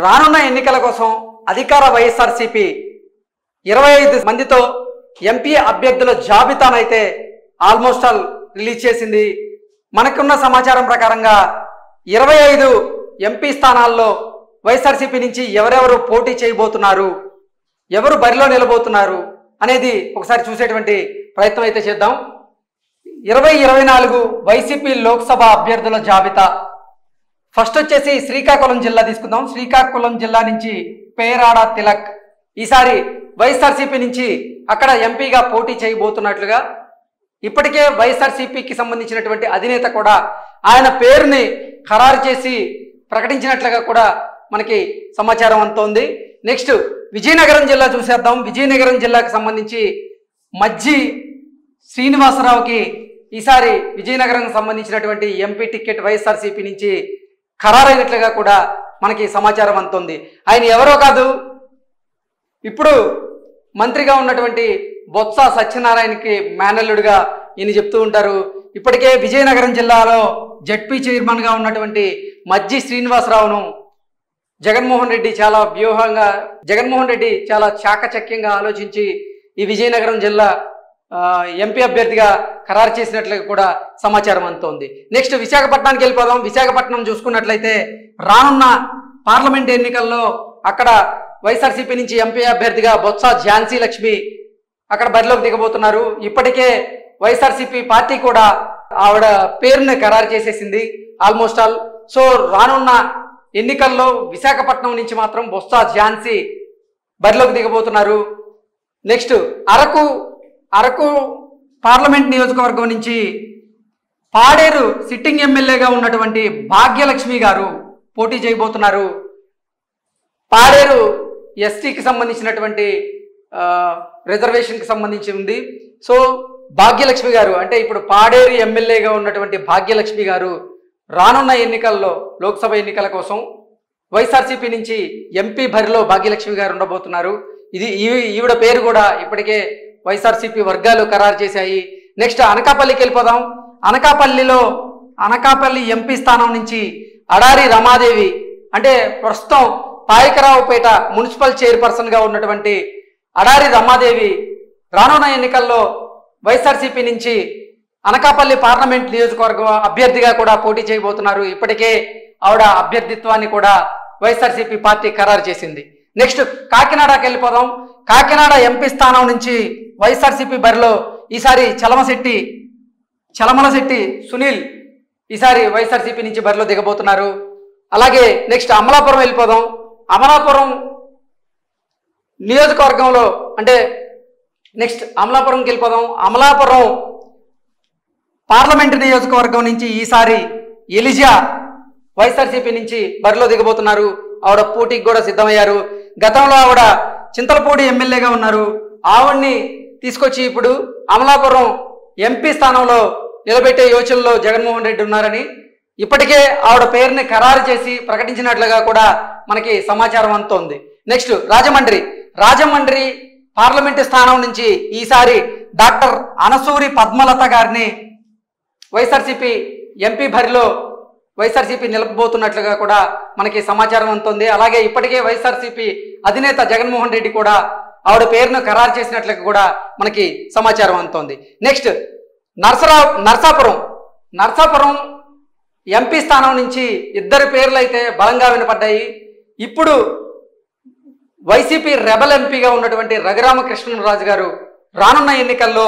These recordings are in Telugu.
రానున్న ఎన్నికల కోసం అధికార వైఎస్ఆర్సీపీ 25 మందితో ఎంపీ అభ్యర్థుల జాబితానైతే ఆల్మోస్ట్ ఆల్ రిలీజ్ చేసింది. మనకున్న సమాచారం ప్రకారంగా 25 ఎంపీ స్థానాల్లో వైఎస్ఆర్సీపీ నుంచి ఎవరెవరు పోటీ చేయబోతున్నారు, ఎవరు బరిలో నిలబోతున్నారు అనేది ఒకసారి చూసేటువంటి ప్రయత్నం అయితే చేద్దాం. 2024 వైసీపీ లోక్సభ అభ్యర్థుల జాబితా. ఫస్ట్ వచ్చేసి శ్రీకాకుళం జిల్లా తీసుకుందాం. శ్రీకాకుళం జిల్లా నుంచి పేరాడ తిలక్ ఈసారి వైఎస్ఆర్సీపీ నుంచి అక్కడ ఎంపీగా పోటీ చేయబోతున్నట్లుగా ఇప్పటికే వైఎస్ఆర్సీపీకి సంబంధించినటువంటి అధినేత కూడా ఆయన పేరుని ఖరారు చేసి ప్రకటించినట్లుగా కూడా మనకి సమాచారం అందుతోంది. నెక్స్ట్ విజయనగరం జిల్లా చూసేద్దాం. విజయనగరం జిల్లాకు సంబంధించి మజ్జి శ్రీనివాసరావుకి ఈసారి విజయనగరం సంబంధించినటువంటి ఎంపీ టికెట్ వైఎస్ఆర్సీపీ నుంచి ఖరారైనట్లుగా కూడా మనకి సమాచారం అందుతోంది. ఆయన ఎవరో కాదు, ఇప్పుడు మంత్రిగా ఉన్నటువంటి బొత్స సత్యనారాయణకి మేనల్లుడిగా ఈయన చెప్తూ ఉంటారు. ఇప్పటికే విజయనగరం జిల్లాలో జడ్పీ చైర్మన్గా ఉన్నటువంటి మజ్జి శ్రీనివాసరావును జగన్మోహన్ రెడ్డి చాలా చాకచక్యంగా ఆలోచించి ఈ విజయనగరం జిల్లా ఎంపీ అభ్యర్థిగా ఖరారు చేసినట్లుగా కూడా సమాచారం అందుతోంది. నెక్స్ట్ విశాఖపట్నానికి వెళ్ళిపోదాం. విశాఖపట్నం చూసుకున్నట్లయితే రానున్న పార్లమెంట్ ఎన్నికల్లో అక్కడ వైఎస్ఆర్సీపీ నుంచి ఎంపీ అభ్యర్థిగా బొత్స ఝాన్సీ లక్ష్మి అక్కడ బరిలోకి దిగబోతున్నారు. ఇప్పటికే వైఎస్ఆర్సీపీ పార్టీ కూడా ఆవిడ పేరుని ఖరారు చేసేసింది ఆల్మోస్ట్ ఆల్. సో రానున్న ఎన్నికల్లో విశాఖపట్నం నుంచి మాత్రం బొత్స ఝాన్సీ బరిలోకి దిగబోతున్నారు. నెక్స్ట్ అరకు పార్లమెంట్ నియోజకవర్గం నుంచి పాడేరు సిట్టింగ్ ఎమ్మెల్యేగా ఉన్నటువంటి భాగ్యలక్ష్మి గారు పోటీ చేయబోతున్నారు. పాడేరు ఎస్టీకి సంబంధించినటువంటి రిజర్వేషన్కి సంబంధించి ఉంది. సో భాగ్యలక్ష్మి గారు అంటే ఇప్పుడు పాడేరు ఎమ్మెల్యేగా ఉన్నటువంటి భాగ్యలక్ష్మి గారు రానున్న ఎన్నికల్లో లోక్సభ ఎన్నికల కోసం వైఎస్ఆర్సీపీ నుంచి ఎంపీ బరిలో భాగ్యలక్ష్మి గారు ఉండబోతున్నారు. ఈవిడ పేరు కూడా ఇప్పటికే వైఎస్ఆర్సీపీ వర్గాలు ఖరారు చేశాయి. నెక్స్ట్ అనకాపల్లికి వెళ్ళిపోదాం. అనకాపల్లి ఎంపీ స్థానం నుంచి అడారి రమాదేవి అంటే ప్రస్తుతం పాయకరావుపేట మున్సిపల్ చైర్పర్సన్గా ఉన్నటువంటి అడారి రమాదేవి రానున్న ఎన్నికల్లో వైఎస్ఆర్సీపీ నుంచి అనకాపల్లి పార్లమెంట్ నియోజకవర్గం అభ్యర్థిగా కూడా పోటీ చేయబోతున్నారు. ఇప్పటికే ఆవిడ అభ్యర్థిత్వాన్ని కూడా వైఎస్ఆర్సీపీ పార్టీ ఖరారు చేసింది. నెక్స్ట్ కాకినాడకి వెళ్ళిపోదాం. కాకినాడ ఎంపీ స్థానం నుంచి వైఎస్ఆర్సీపీ బరిలో ఈసారి చలమలశెట్టి సునీల్ ఈసారి వైఎస్ఆర్సీపీ నుంచి బరిలో దిగబోతున్నారు. అలాగే నెక్స్ట్ అమలాపురం వెళ్ళిపోదాం. అమలాపురం నియోజకవర్గంలో అంటే నెక్స్ట్ అమలాపురంకి వెళ్ళిపోదాం. అమలాపురం పార్లమెంటు నియోజకవర్గం నుంచి ఈసారి ఎలిజా వైఎస్ఆర్సీపీ నుంచి బరిలో దిగబోతున్నారు. ఆవిడ పోటీకి కూడా సిద్ధమయ్యారు. గతంలో ఆవిడ చింతలపూడి ఎమ్మెల్యేగా ఉన్నారు. ఆవిడ్ని తీసుకొచ్చి ఇప్పుడు అమలాపురం ఎంపీ స్థానంలో నిలబెట్టే యోచనలో జగన్మోహన్ రెడ్డి ఉన్నారని ఇప్పటికే ఆవిడ పేరుని ఖరారు చేసి ప్రకటించినట్లుగా కూడా మనకి సమాచారం అందుతోంది. నెక్స్ట్ రాజమండ్రి పార్లమెంటు స్థానం నుంచి ఈసారి డాక్టర్ అనసూరి పద్మలత గారిని వైఎస్ఆర్సీపీ ఎంపీ బరిలో వైఎస్ఆర్సీపీ నిలబోతున్నట్లుగా కూడా మనకి సమాచారం అందుతోంది. అలాగే ఇప్పటికే వైఎస్ఆర్సీపీ అధినేత జగన్మోహన్ రెడ్డి కూడా ఆవిడ పేరును ఖరారు చేసినట్లుగా కూడా మనకి సమాచారం అందుతోంది. నెక్స్ట్ నర్సాపురం ఎంపీ స్థానం నుంచి ఇద్దరు పేర్లు అయితే బలంగా వినపడ్డాయి. ఇప్పుడు వైసీపీ రెబల్ ఎంపీగా ఉన్నటువంటి రఘురామకృష్ణరాజు గారు రానున్న ఎన్నికల్లో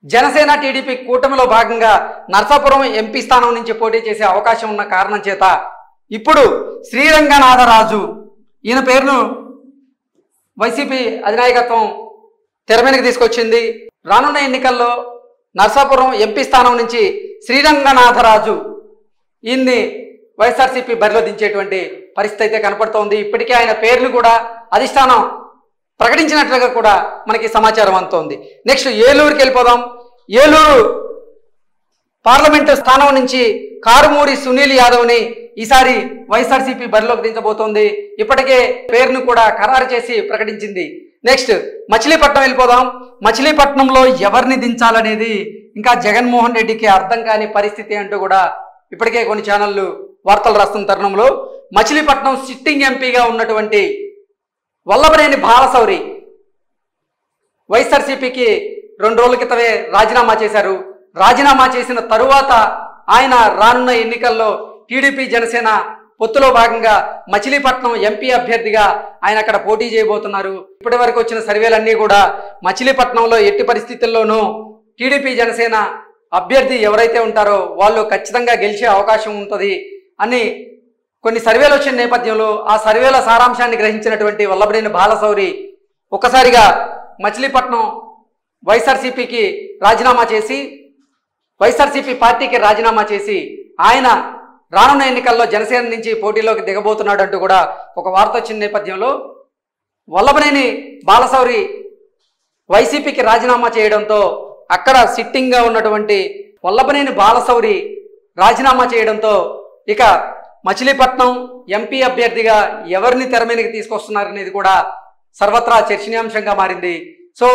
జనసేన టీడీపీ కూటమిలో భాగంగా నర్సాపురం ఎంపీ స్థానం నుంచి పోటీ చేసే అవకాశం ఉన్న కారణం చేత ఇప్పుడు శ్రీరంగనాథరాజు ఈయన పేరును వైసీపీ అధినాయకత్వం తెర మీదకి తీసుకొచ్చింది. రానున్న ఎన్నికల్లో నర్సాపురం ఎంపీ స్థానం నుంచి శ్రీరంగనాథరాజు ఈయన్ని వైఎస్ఆర్సీపీ బరిలో దించేటువంటి పరిస్థితి అయితే కనపడుతోంది. ఇప్పటికే ఆయన పేరును కూడా అధిష్టానం ప్రకటించినట్లుగా కూడా మనకి సమాచారం అందుతోంది. నెక్స్ట్ ఏలూరుకి వెళ్ళిపోదాం. ఏలూరు పార్లమెంటు స్థానం నుంచి కారుమూరి సునీల్ యాదవ్ని ఈసారి వైఎస్ఆర్సీపీ బరిలోకి దించబోతోంది. ఇప్పటికే పేరును కూడా ఖరారు చేసి ప్రకటించింది. నెక్స్ట్ మచిలీపట్నం వెళ్ళిపోదాం. మచిలీపట్నంలో ఎవరిని దించాలనేది ఇంకా జగన్మోహన్ రెడ్డికి అర్థం కాని పరిస్థితి అంటూ కూడా ఇప్పటికే కొన్ని ఛానళ్ళు వార్తలు రాస్తున్న తరుణంలో మచిలీపట్నం సిట్టింగ్ ఎంపీగా ఉన్నటువంటి వల్లభనేని బాలశౌరి వైఎస్ఆర్సీపీకి 2 రోజుల క్రితమే రాజీనామా చేశారు. రాజీనామా చేసిన తరువాత ఆయన రానున్న ఎన్నికల్లో టీడీపీ జనసేన పొత్తులో భాగంగా మచిలీపట్నం ఎంపీ అభ్యర్థిగా ఆయన అక్కడ పోటీ చేయబోతున్నారు. ఇప్పటి వరకు వచ్చిన సర్వేలన్నీ కూడా మచిలీపట్నంలో ఎట్టి పరిస్థితుల్లోనూ టీడీపీ జనసేన అభ్యర్థి ఎవరైతే ఉంటారో వాళ్ళు ఖచ్చితంగా గెలిచే అవకాశం ఉంటుంది అని కొన్ని సర్వేలు వచ్చిన నేపథ్యంలో ఆ సర్వేల సారాంశాన్ని గ్రహించినటువంటి వల్లభనేని బాలశౌరి ఒక్కసారిగా మచిలీపట్నం వైఎస్ఆర్సీపీకి రాజీనామా చేసి వైఎస్ఆర్సీపీ పార్టీకి రాజీనామా చేసి ఆయన రానున్న ఎన్నికల్లో జనసేన నుంచి పోటీలోకి దిగబోతున్నాడు అంటూ కూడా ఒక వార్త వచ్చిన నేపథ్యంలో వల్లభనేని బాలశౌరి వైసీపీకి రాజీనామా చేయడంతో అక్కడ సిట్టింగ్గా ఉన్నటువంటి వల్లభనేని బాలశౌరి రాజీనామా చేయడంతో ఇక మచిలీపట్నం ఎంపీ అభ్యర్థిగా ఎవరిని తెర మీదకి తీసుకొస్తున్నారనేది కూడా సర్వత్రా చర్చనీయాంశంగా మారింది. సో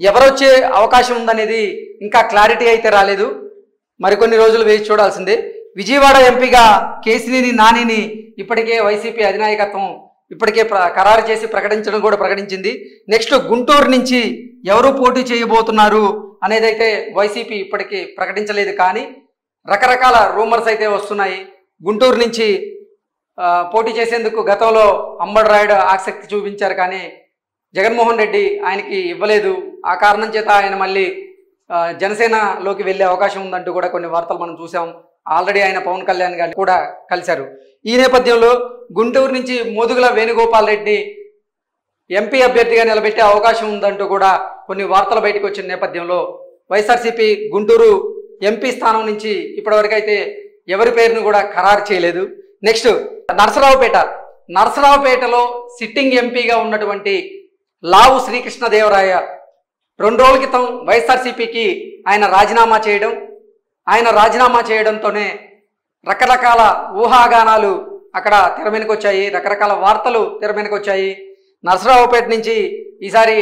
ఎవరొచ్చే అవకాశం ఉందనేది ఇంకా క్లారిటీ అయితే రాలేదు. మరికొన్ని రోజులు వేచి చూడాల్సిందే. విజయవాడ ఎంపీగా కేసినేని నానిని ఇప్పటికే వైసీపీ అధినాయకత్వం ఇప్పటికే ఖరారు చేసి ప్రకటించడం కూడా ప్రకటించింది. నెక్స్ట్ గుంటూరు నుంచి ఎవరు పోటీ చేయబోతున్నారు అనేదైతే వైసీపీ ఇప్పటికీ ప్రకటించలేదు. కానీ రకరకాల రూమర్స్ అయితే వస్తున్నాయి. గుంటూరు నుంచి పోటీ చేసేందుకు గతంలో అంబడి రాయుడు ఆసక్తి చూపించారు, కానీ జగన్మోహన్ రెడ్డి ఆయనకి ఇవ్వలేదు. ఆ కారణం చేత ఆయన మళ్ళీ జనసేనలోకి వెళ్ళే అవకాశం ఉందంటూ కూడా కొన్ని వార్తలు మనం చూసాం. ఆల్రెడీ ఆయన పవన్ కళ్యాణ్ గారిని కూడా కలిశారు. ఈ నేపథ్యంలో గుంటూరు నుంచి మోదుగుల వేణుగోపాల్ రెడ్డి ఎంపీ అభ్యర్థిగా నిలబెట్టే అవకాశం ఉందంటూ కూడా కొన్ని వార్తలు బయటకు వచ్చిన నేపథ్యంలో వైఎస్ఆర్సీపీ గుంటూరు ఎంపీ స్థానం నుంచి ఇప్పటివరకు అయితే ఎవరి పేరును కూడా ఖరారు చేయలేదు. నెక్స్ట్ నరసరావుపేటలో సిట్టింగ్ ఎంపీగా ఉన్నటువంటి లావు శ్రీకృష్ణదేవరాయ 2 రోజుల క్రితం వైఎస్ఆర్సీపీకి ఆయన రాజీనామా చేయడంతోనే రకరకాల ఊహాగానాలు అక్కడ తెర మీదకి వచ్చాయి, రకరకాల వార్తలు తెర మీదకి వచ్చాయి. నరసరావుపేట నుంచి ఈసారి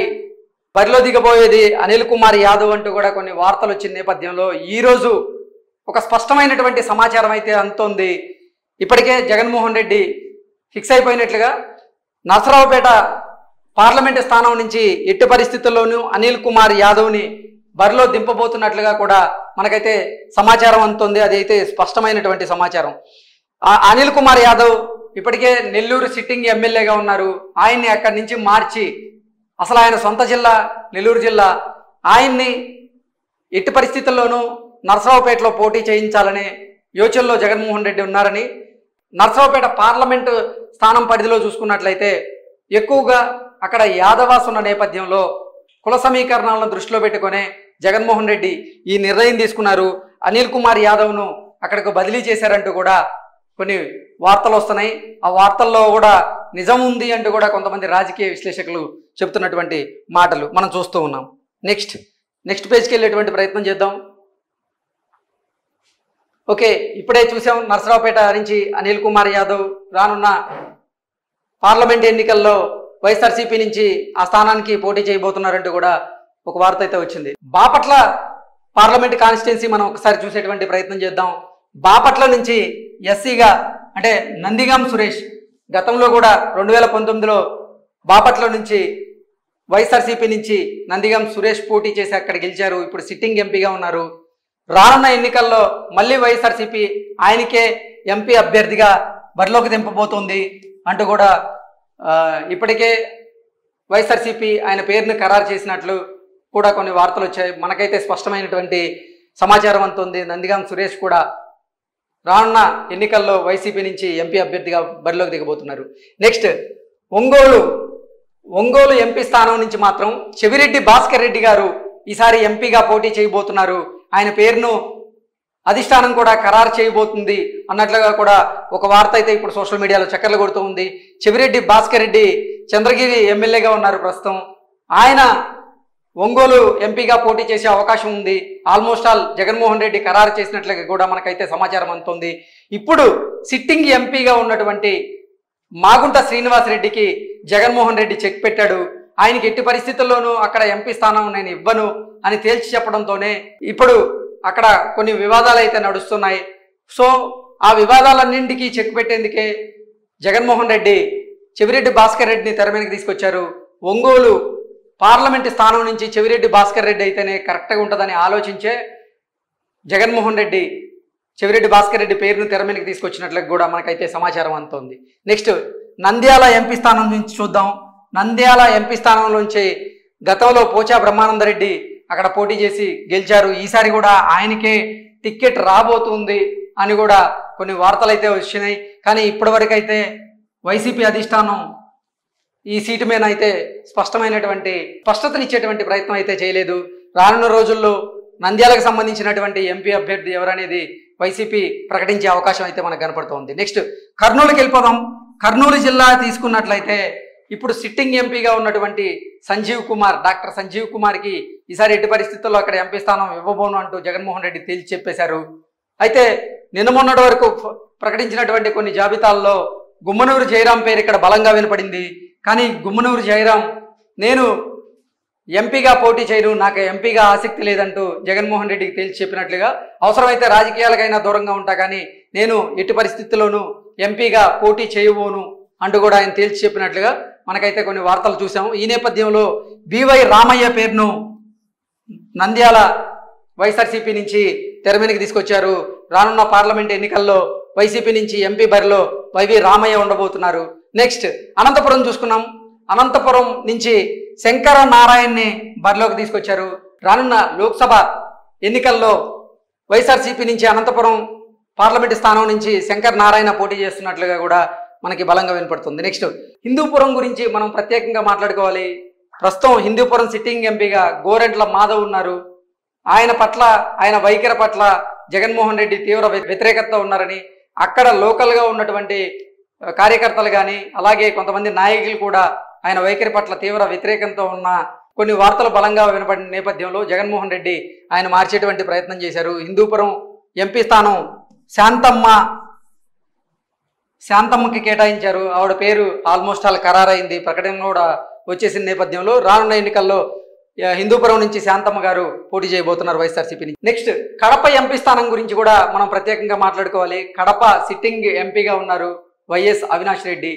బరిలో దిగబోయేది అనిల్ కుమార్ యాదవ్ అంటూ కూడా కొన్ని వార్తలు వచ్చిన నేపథ్యంలో ఈరోజు ఒక స్పష్టమైనటువంటి సమాచారం అయితే అందుతోంది. ఇప్పటికే జగన్మోహన్ రెడ్డి ఫిక్స్ అయిపోయినట్లుగా నరసరావుపేట పార్లమెంటు స్థానం నుంచి ఎట్టి పరిస్థితుల్లోనూ అనిల్ కుమార్ యాదవ్ని బరిలో దింపబోతున్నట్లుగా కూడా మనకైతే సమాచారం అందుతుంది. అది అయితే స్పష్టమైనటువంటి సమాచారం. అనిల్ కుమార్ యాదవ్ ఇప్పటికే నెల్లూరు సిట్టింగ్ ఎమ్మెల్యేగా ఉన్నారు. ఆయన్ని అక్కడి నుంచి మార్చి అసలు ఆయన సొంత జిల్లా నెల్లూరు జిల్లా, ఆయన్ని ఎట్టి పరిస్థితుల్లోనూ నరసరావుపేటలో పోటీ చేయించాలనే యోచనలో జగన్మోహన్ రెడ్డి ఉన్నారని, నరసరావుపేట పార్లమెంటు స్థానం పరిధిలో చూసుకున్నట్లయితే ఎక్కువగా అక్కడ యాదవాస్ ఉన్న నేపథ్యంలో కుల సమీకరణాలను దృష్టిలో పెట్టుకునే జగన్మోహన్ రెడ్డి ఈ నిర్ణయం తీసుకున్నారు. అనిల్ కుమార్ యాదవ్ను అక్కడికి బదిలీ చేశారంటూ కూడా కొన్ని వార్తలు వస్తున్నాయి. ఆ వార్తల్లో కూడా నిజం ఉంది అంటూ కూడా కొంతమంది రాజకీయ విశ్లేషకులు చెబుతున్నటువంటి మాటలు మనం చూస్తూ ఉన్నాం. నెక్స్ట్ పేజ్కి వెళ్ళేటువంటి ప్రయత్నం చేద్దాం. ఓకే, ఇప్పుడే చూసాం నరసరావుపేట నుంచి అనిల్ కుమార్ యాదవ్ రానున్న పార్లమెంట్ ఎన్నికల్లో వైఎస్ఆర్సీపీ నుంచి ఆ స్థానానికి పోటీ చేయబోతున్నారంటూ కూడా ఒక వార్త అయితే వచ్చింది. బాపట్ల పార్లమెంట్ కాన్స్టిట్యున్సీ మనం ఒకసారి చూసేటువంటి ప్రయత్నం చేద్దాం. బాపట్ల నుంచి ఎస్సీగా అంటే నందిగాం సురేష్ గతంలో కూడా 2019లో బాపట్ల నుంచి వైఎస్ఆర్సీపీ నుంచి నందిగాం సురేష్ పోటీ చేసి అక్కడ గెలిచారు. ఇప్పుడు సిట్టింగ్ ఎంపీగా ఉన్నారు. రానున్న ఎన్నికల్లో మళ్ళీ వైఎస్ఆర్సీపీ ఆయనకే ఎంపీ అభ్యర్థిగా బరిలోకి దింపబోతోంది అంటూ కూడా ఇప్పటికే వైఎస్ఆర్సీపీ ఆయన పేరును ఖరారు చేసినట్లు కూడా కొన్ని వార్తలు వచ్చాయి. మనకైతే స్పష్టమైనటువంటి సమాచారం అందుతుంది. నందిగాం సురేష్ కూడా రానున్న ఎన్నికల్లో వైసీపీ నుంచి ఎంపీ అభ్యర్థిగా బరిలోకి దిగబోతున్నారు. నెక్స్ట్ ఒంగోలు ఎంపీ స్థానం నుంచి మాత్రం చెవిరెడ్డి భాస్కర్ రెడ్డి గారు ఈసారి ఎంపీగా పోటీ చేయబోతున్నారు. ఆయన పేరును అధిష్టానం కూడా ఖరారు చేయబోతుంది అన్నట్లుగా కూడా ఒక వార్త అయితే ఇప్పుడు సోషల్ మీడియాలో చక్కర్లు కొడుతూ ఉంది. చెవిరెడ్డి భాస్కర్ రెడ్డి చంద్రగిరి ఎమ్మెల్యేగా ఉన్నారు ప్రస్తుతం. ఆయన ఒంగోలు ఎంపీగా పోటీ చేసే అవకాశం ఉంది. ఆల్మోస్ట్ ఆల్ జగన్మోహన్ రెడ్డి ఖరారు చేసినట్లుగా కూడా మనకైతే సమాచారం అందుతుంది. ఇప్పుడు సిట్టింగ్ ఎంపీగా ఉన్నటువంటి మాగుంట శ్రీనివాస్ రెడ్డికి జగన్మోహన్ రెడ్డి చెక్ పెట్టాడు. ఆయనకి ఎట్టి పరిస్థితుల్లోనూ అక్కడ ఎంపీ స్థానం నేను ఇవ్వను అని తేల్చి చెప్పడంతోనే ఇప్పుడు అక్కడ కొన్ని వివాదాలు అయితే నడుస్తున్నాయి. సో ఆ వివాదాలన్నింటికీ చెక్ పెట్టేందుకే జగన్మోహన్ రెడ్డి చెవిరెడ్డి భాస్కర్ రెడ్డిని తెర మీదకి తీసుకొచ్చారు. ఒంగోలు పార్లమెంటు స్థానం నుంచి చెవిరెడ్డి భాస్కర్ రెడ్డి అయితేనే కరెక్ట్గా ఉంటుందని ఆలోచించే జగన్మోహన్ రెడ్డి చెవిరెడ్డి భాస్కర్ రెడ్డి పేరును తెర మీదకి తీసుకొచ్చినట్లుగా కూడా మనకైతే సమాచారం అందుతోంది. నెక్స్ట్ నంద్యాల ఎంపీ స్థానం నుంచి చూద్దాం. నంద్యాల ఎంపీ స్థానంలోంచి గతంలో పోచా బ్రహ్మానందరెడ్డి అక్కడ పోటీ చేసి గెలిచారు. ఈసారి కూడా ఆయనకే టికెట్ రాబోతుంది అని కూడా కొన్ని వార్తలు అయితే వచ్చినాయి. కానీ ఇప్పటివరకు అయితే వైసీపీ అధిష్టానం ఈ సీటు మీద అయితే స్పష్టతనిచ్చేటువంటి ప్రయత్నం అయితే చేయలేదు. రానున్న రోజుల్లో నంద్యాలకు సంబంధించినటువంటి ఎంపీ అభ్యర్థి ఎవరనేది వైసీపీ ప్రకటించే అవకాశం అయితే మనకు కనపడుతోంది. నెక్స్ట్ కర్నూలుకి వెళ్ళిపోదాం. కర్నూలు జిల్లా తీసుకున్నట్లయితే ఇప్పుడు సిట్టింగ్ ఎంపీగా ఉన్నటువంటి డాక్టర్ సంజీవ్ కుమార్కి ఈసారి ఎట్టి పరిస్థితుల్లో అక్కడ ఎంపీ స్థానం ఇవ్వబోను అంటూ జగన్మోహన్ రెడ్డి తేల్చి చెప్పేశారు. అయితే నిన్న మొన్నటి వరకు ప్రకటించినటువంటి కొన్ని జాబితాల్లో గుమ్మనూరు జయరాం పేరు ఇక్కడ బలంగా వినపడింది. కానీ గుమ్మనూరు జయరాం నేను ఎంపీగా పోటీ చేయను, నాకు ఎంపీగా ఆసక్తి లేదంటూ జగన్మోహన్ రెడ్డికి తేల్చి చెప్పినట్లుగా, అవసరమైతే రాజకీయాలకైనా దూరంగా ఉంటా కానీ నేను ఎట్టి పరిస్థితుల్లోనూ ఎంపీగా పోటీ చేయబోను అంటూ కూడా ఆయన తేల్చి చెప్పినట్లుగా మనకైతే కొన్ని వార్తలు చూసాము. ఈ నేపథ్యంలో బివై రామయ్య పేరును నంద్యాల వైఎస్ఆర్సీపీ నుంచి తెర మీదకి తీసుకొచ్చారు. రానున్న పార్లమెంట్ ఎన్నికల్లో వైసీపీ నుంచి ఎంపీ బరిలో వైవి రామయ్య ఉండబోతున్నారు. నెక్స్ట్ అనంతపురం చూసుకున్నాం. అనంతపురం నుంచి శంకర నారాయణని బరిలోకి తీసుకొచ్చారు. రానున్న లోక్సభ ఎన్నికల్లో వైఎస్ఆర్సీపీ నుంచి అనంతపురం పార్లమెంటు స్థానం నుంచి శంకర్ నారాయణ పోటీ చేస్తున్నట్లుగా కూడా మనకి బలంగా వినపడుతుంది. నెక్స్ట్ హిందూపురం గురించి మనం ప్రత్యేకంగా మాట్లాడుకోవాలి. ప్రస్తుతం హిందూపురం సిట్టింగ్ ఎంపీగా గోరెంట్ల మాధవ్ ఉన్నారు. ఆయన వైఖరి పట్ల జగన్మోహన్ రెడ్డి తీవ్ర వ్యతిరేకతతో ఉన్నారని, అక్కడ లోకల్గా ఉన్నటువంటి కార్యకర్తలు కానీ అలాగే కొంతమంది నాయకులు కూడా ఆయన వైఖరి పట్ల తీవ్ర వ్యతిరేకంతో ఉన్న కొన్ని వార్తలు బలంగా వినపడిన నేపథ్యంలో జగన్మోహన్ రెడ్డి ఆయన మార్చేటువంటి ప్రయత్నం చేశారు. హిందూపురం ఎంపీ స్థానం శాంతమ్మకి కేటాయించారు. ఆవిడ పేరు ఆల్మోస్ట్ ఆల్ ఖరారైంది, ప్రకటన కూడా వచ్చేసిన నేపథ్యంలో రానున్న ఎన్నికల్లో హిందూపురం నుంచి శాంతమ్మ గారు పోటీ చేయబోతున్నారు వైఎస్ఆర్సీపీ నుంచి. నెక్స్ట్ కడప ఎంపీ స్థానం గురించి కూడా మనం ప్రత్యేకంగా మాట్లాడుకోవాలి. కడప సిట్టింగ్ ఎంపీగా ఉన్నారు వైఎస్ అవినాష్ రెడ్డి.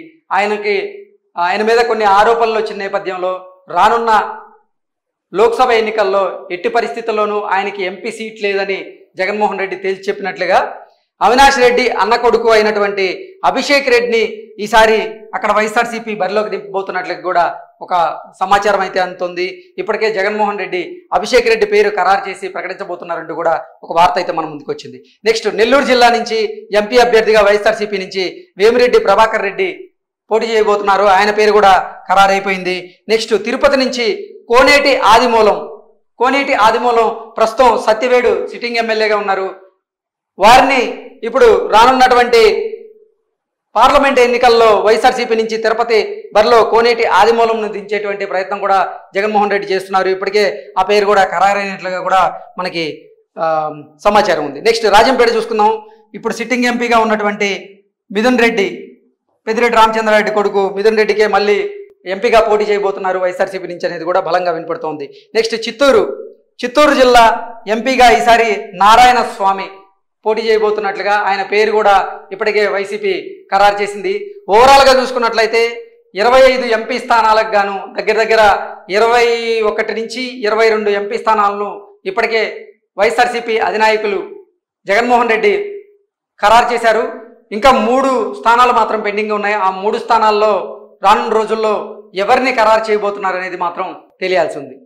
ఆయన మీద కొన్ని ఆరోపణలు వచ్చిన నేపథ్యంలో రానున్న లోక్సభ ఎన్నికల్లో ఎట్టి పరిస్థితుల్లోనూ ఆయనకి ఎంపీ సీట్ లేదని జగన్మోహన్ రెడ్డి తేల్చి చెప్పినట్లుగా అవినాష్ రెడ్డి అన్న కొడుకు అయినటువంటి అభిషేక్ రెడ్డిని ఈసారి అక్కడ వైఎస్ఆర్సీపీ బరిలోకి దింపబోతున్నట్లుగా కూడా ఒక సమాచారం అయితే అందుతుంది. ఇప్పటికే జగన్మోహన్ రెడ్డి అభిషేక్ రెడ్డి పేరు ఖరారు చేసి ప్రకటించబోతున్నారంటూ కూడా ఒక వార్త అయితే మన ముందుకు వచ్చింది. నెక్స్ట్ నెల్లూరు జిల్లా నుంచి ఎంపీ అభ్యర్థిగా వైఎస్ఆర్సీపీ నుంచి వేమిరెడ్డి ప్రభాకర్ రెడ్డి పోటీ చేయబోతున్నారు. ఆయన పేరు కూడా ఖరారైపోయింది. నెక్స్ట్ తిరుపతి నుంచి కోనేటి ఆదిమూలం ప్రస్తుతం సత్యవేడు సిట్టింగ్ ఎమ్మెల్యేగా ఉన్నారు. వారిని ఇప్పుడు రానున్నటువంటి పార్లమెంట్ ఎన్నికల్లో వైఎస్ఆర్సీపీ నుంచి తిరుపతి బరిలో కోనేటి ఆదిమూలంను దించేటువంటి ప్రయత్నం కూడా జగన్మోహన్ రెడ్డి చేస్తున్నారు. ఇప్పటికే ఆ పేరు కూడా ఖరారైనట్లుగా కూడా మనకి సమాచారం ఉంది. నెక్స్ట్ రాజంపేట చూసుకుందాం. ఇప్పుడు సిట్టింగ్ ఎంపీగా ఉన్నటువంటి మిథున్ రెడ్డి, పెద్దిరెడ్డి రామచంద్రారెడ్డి కొడుకు మిథున్ రెడ్డికే మళ్ళీ ఎంపీగా పోటీ చేయబోతున్నారు వైఎస్ఆర్సీపీ నుంచి అనేది కూడా బలంగా వినపడుతోంది. నెక్స్ట్ చిత్తూరు జిల్లా ఎంపీగా ఈసారి నారాయణ స్వామి పోటీ చేయబోతున్నట్లుగా ఆయన పేరు కూడా ఇప్పటికే వైసీపీ ఖరారు చేసింది. ఓవరాల్గా చూసుకున్నట్లయితే 25 ఎంపీ స్థానాలకు గాను దగ్గర 21 నుంచి 22 ఎంపీ స్థానాలను ఇప్పటికే వైఎస్ఆర్సీపీ అధినాయకులు జగన్మోహన్ రెడ్డి ఖరారు చేశారు. ఇంకా 3 స్థానాలు మాత్రం పెండింగ్ ఉన్నాయి. ఆ 3 స్థానాల్లో రానున్న రోజుల్లో ఎవరిని ఖరారు చేయబోతున్నారు అనేది మాత్రం తెలియాల్సి ఉంది.